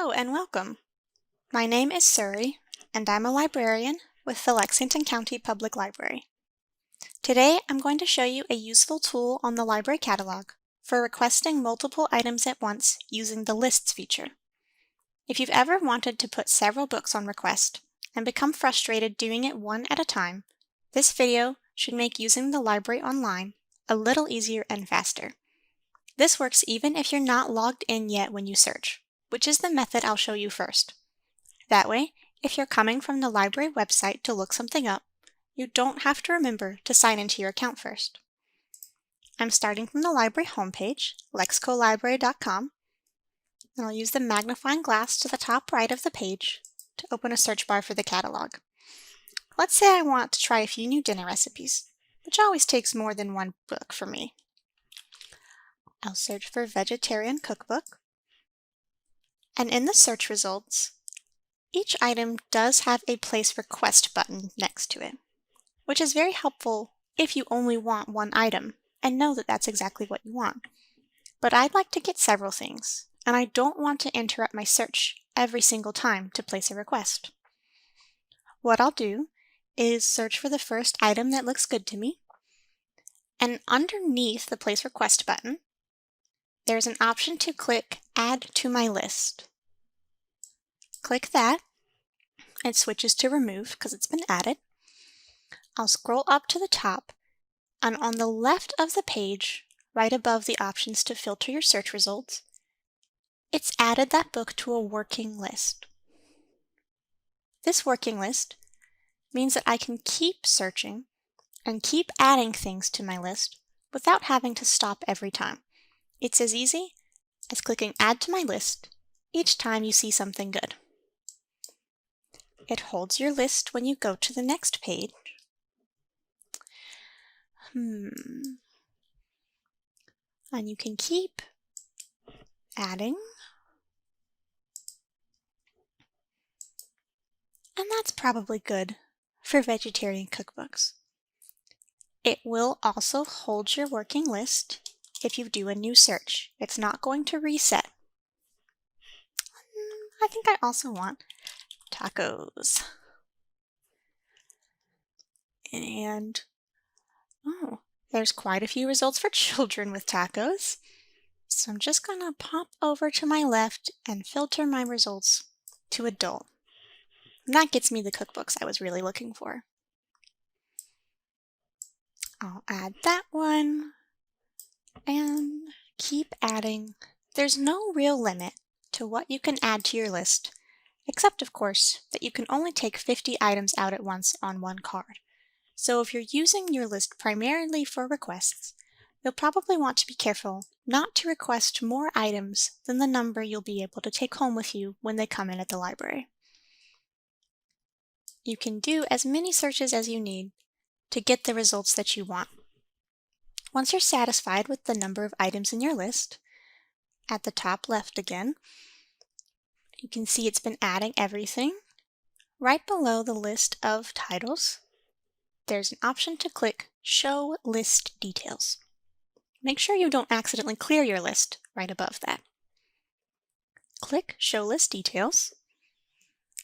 Hello and welcome. My name is Suri, and I'm a librarian with the Lexington County Public Library. Today, I'm going to show you a useful tool on the library catalog for requesting multiple items at once using the Lists feature. If you've ever wanted to put several books on request and become frustrated doing it one at a time, this video should make using the library online a little easier and faster. This works even if you're not logged in yet when you search, which is the method I'll show you first. That way, if you're coming from the library website to look something up, you don't have to remember to sign into your account first. I'm starting from the library homepage, lexcolibrary.com, and I'll use the magnifying glass to the top right of the page to open a search bar for the catalog. Let's say I want to try a few new dinner recipes, which always takes more than one book for me. I'll search for vegetarian cookbook, and in the search results, each item does have a place request button next to it, which is very helpful if you only want one item and know that that's exactly what you want. But I'd like to get several things, and I don't want to interrupt my search every single time to place a request. What I'll do is search for the first item that looks good to me, and underneath the place request button, there's an option to click Add to my list. Click that. It switches to remove because it's been added. I'll scroll up to the top, and on the left of the page, right above the options to filter your search results, it's added that book to a working list. This working list means that I can keep searching and keep adding things to my list without having to stop every time. It's as easy as clicking Add to my list each time you see something good. It holds your list when you go to the next page. And you can keep adding. And that's probably good for vegetarian cookbooks. It will also hold your working list if you do a new search. It's not going to reset. I think I also want tacos. And oh, there's quite a few results for children with tacos. So I'm just going to pop over to my left and filter my results to adult. And that gets me the cookbooks I was really looking for. I'll add that one and keep adding. There's no real limit to what you can add to your list, except of course that you can only take 50 items out at once on one card. So if you're using your list primarily for requests, you'll probably want to be careful not to request more items than the number you'll be able to take home with you when they come in at the library. You can do as many searches as you need to get the results that you want. Once you're satisfied with the number of items in your list, at the top left again, you can see it's been adding everything. Right below the list of titles, there's an option to click Show List Details. Make sure you don't accidentally clear your list right above that. Click Show List Details,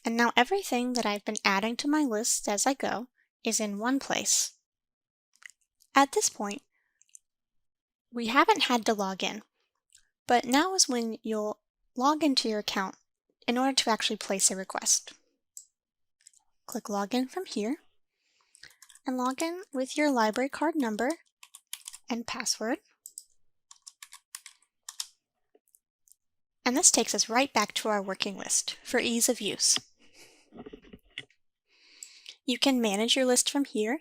and now everything that I've been adding to my list as I go is in one place. At this point, we haven't had to log in, but now is when you'll log into your account in order to actually place a request. Click Login from here, and log in with your library card number and password. And this takes us right back to our working list for ease of use. You can manage your list from here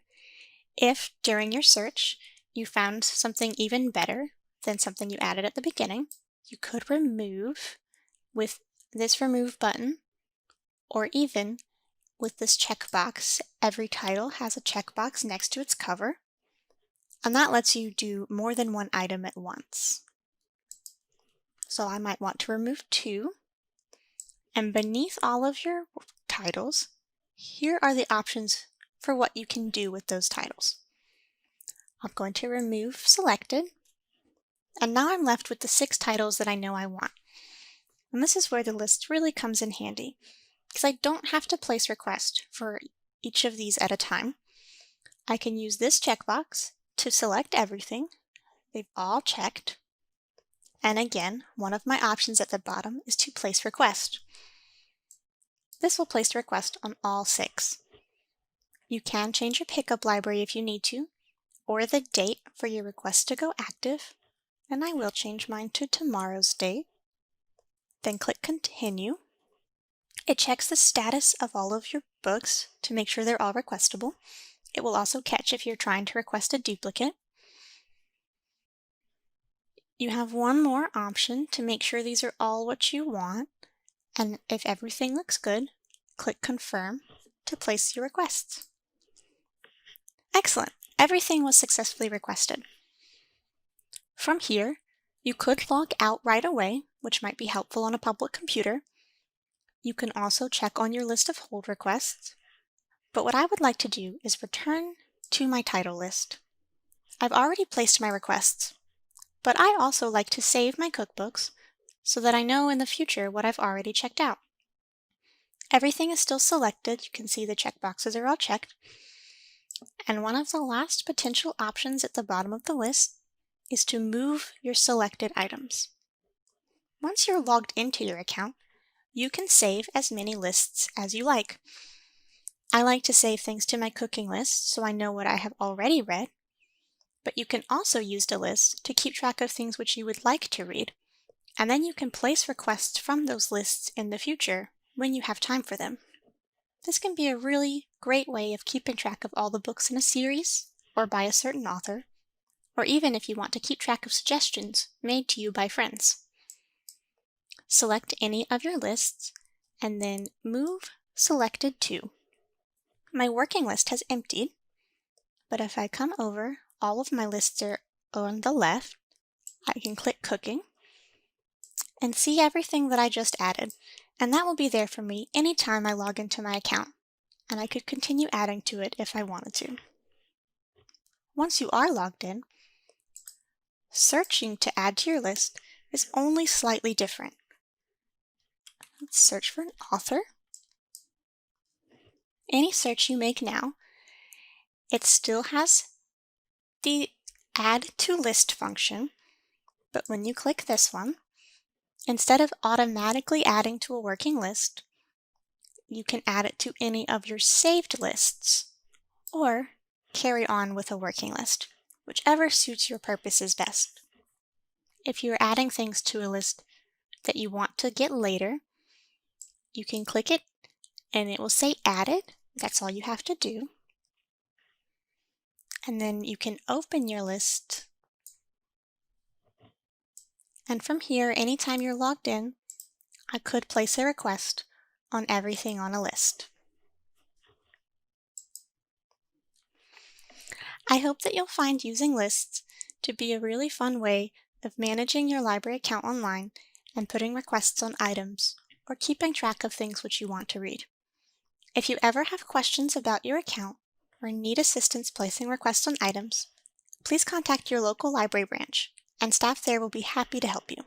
if, during your search, you found something even better than something you added at the beginning. You could remove with this remove button, or even with this checkbox. Every title has a checkbox next to its cover, and that lets you do more than one item at once. So I might want to remove 2, and beneath all of your titles, here are the options for what you can do with those titles. I'm going to remove selected, and now I'm left with the 6 titles that I know I want. And this is where the list really comes in handy, because I don't have to place requests for each of these at a time. I can use this checkbox to select everything. They've all checked. And again, one of my options at the bottom is to place request. This will place the request on all 6. You can change your pickup library if you need to, or the date for your request to go active, and I will change mine to tomorrow's date. Then click Continue. It checks the status of all of your books to make sure they're all requestable. It will also catch if you're trying to request a duplicate. You have one more option to make sure these are all what you want, and if everything looks good, click Confirm to place your requests. Excellent! Everything was successfully requested. From here, you could log out right away, which might be helpful on a public computer. You can also check on your list of hold requests, but what I would like to do is return to my title list. I've already placed my requests, but I also like to save my cookbooks so that I know in the future what I've already checked out. Everything is still selected. You can see the checkboxes are all checked. And one of the last potential options at the bottom of the list is to move your selected items. Once you're logged into your account, you can save as many lists as you like. I like to save things to my cooking list so I know what I have already read, but you can also use the list to keep track of things which you would like to read, and then you can place requests from those lists in the future when you have time for them. This can be a really great way of keeping track of all the books in a series or by a certain author, or even if you want to keep track of suggestions made to you by friends. Select any of your lists and then move Selected to. My working list has emptied, but if I come over, all of my lists are on the left. I can click Cooking and see everything that I just added, and that will be there for me anytime I log into my account, and I could continue adding to it if I wanted to. Once you are logged in, searching to add to your list is only slightly different. Let's search for an author. Any search you make now, it still has the Add to List function, but when you click this one, instead of automatically adding to a working list, you can add it to any of your saved lists, or carry on with a working list, whichever suits your purposes best. If you're adding things to a list that you want to get later, you can click it and it will say Added. That's all you have to do. And then you can open your list. And from here, anytime you're logged in, I could place a request on everything on a list. I hope that you'll find using lists to be a really fun way of managing your library account online and putting requests on items or keeping track of things which you want to read. If you ever have questions about your account or need assistance placing requests on items, please contact your local library branch, and staff there will be happy to help you.